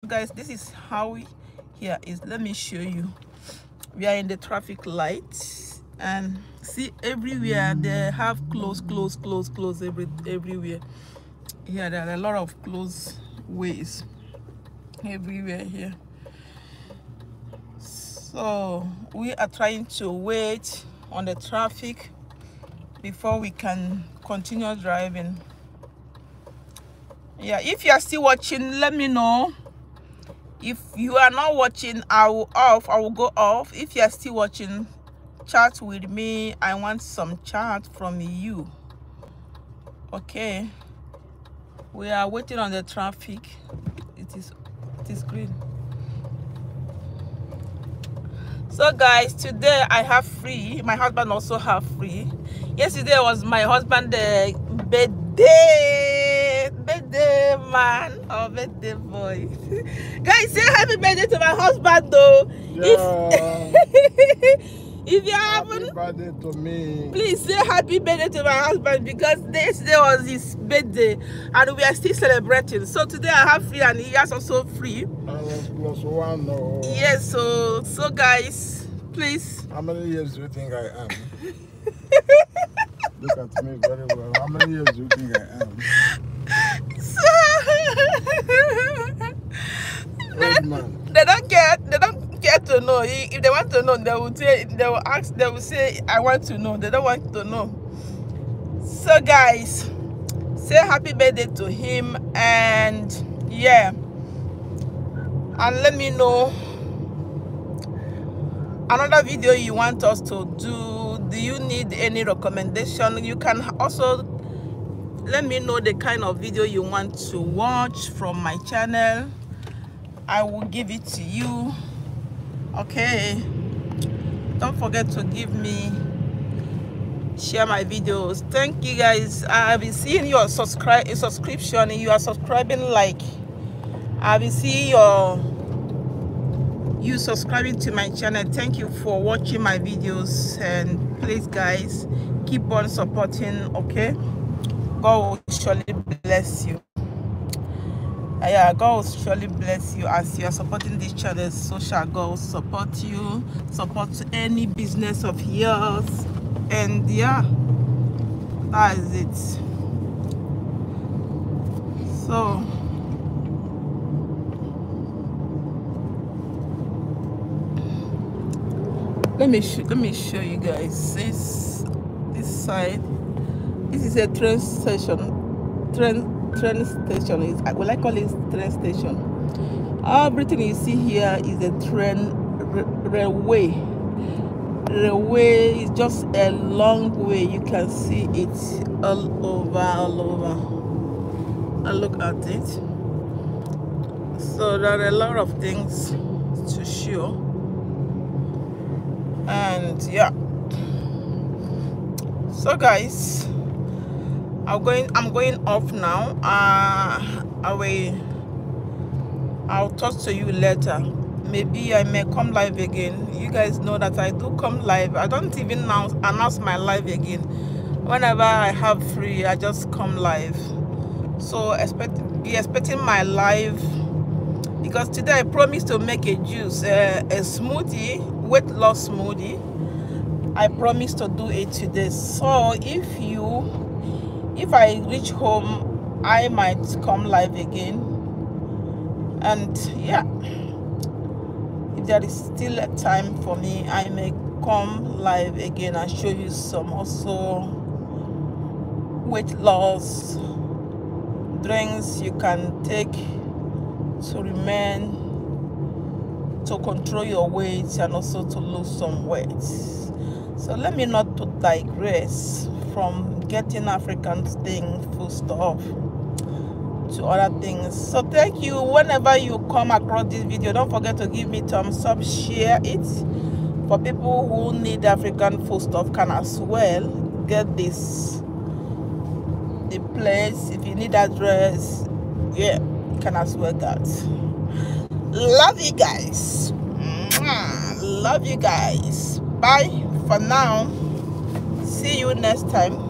Guys, this is how here is. Let me show you. We are in the traffic lights, and see, everywhere they have close everywhere. Here there are a lot of close ways everywhere here. So we are trying to wait on the traffic before we can continue driving. Yeah, if you are still watching, let me know. If you are not watching, I will go off. If you are still watching, chat with me. I want some chat from you. Okay, we are waiting on the traffic. It is green. So guys, today I have free. My husband also have free. Yesterday was my husband's birthday man or birthday boy. Guys, say happy birthday to my husband though. Yeah. If you haven't, happy birthday to me. Please say happy birthday to my husband, because yesterday was his birthday and we are still celebrating. So today I have free and he has also free. +1. No. Yes, so guys, please. How many years do you think I am? Look at me very well. How many years do you think I am? Old man. They don't care to know. If they want to know, they will say I want to know. They don't want to know. So guys, say happy birthday to him, and yeah, and let me know another video you want us to do. Do you need any recommendation? You can also let me know the kind of video you want to watch from my channel. I will give it to you. Okay, don't forget to give me, share my videos. Thank you guys. I've been seeing your subscription. You are subscribing, like I've been seeing you subscribing to my channel. Thank you for watching my videos, and please guys, keep on supporting. Okay, God will surely bless you. Yeah, God will surely bless you as you are supporting this channel. So shall God support you, support any business of yours, and yeah, that is it. So let me show you guys this side. This is a train station. Train station is, I call it train station. Everything you see here is a railway. Railway is just a long way. You can see it all over. And look at it. So there are a lot of things to show, and yeah. So guys, I'm going off now. I'll talk to you later. Maybe I may come live again. You guys know that I do come live. I don't even announce my live again. Whenever I have free, I just come live. So be expecting my live, because today I promised to make a juice, a smoothie, weight loss smoothie. I promised to do it today. So if I reach home, I might come live again. And yeah, if there is still a time for me, I may come live again and show you some also weight loss drinks you can take to control your weight and also to lose some weight. So let me not to digress from getting African thing food stuff to other things. So thank you. Whenever you come across this video, don't forget to give me thumbs up, share it. For people who need African food stuff can as well get the place. If you need address, yeah, you can as well get. Love you guys. Love you guys. Bye for now. See you next time.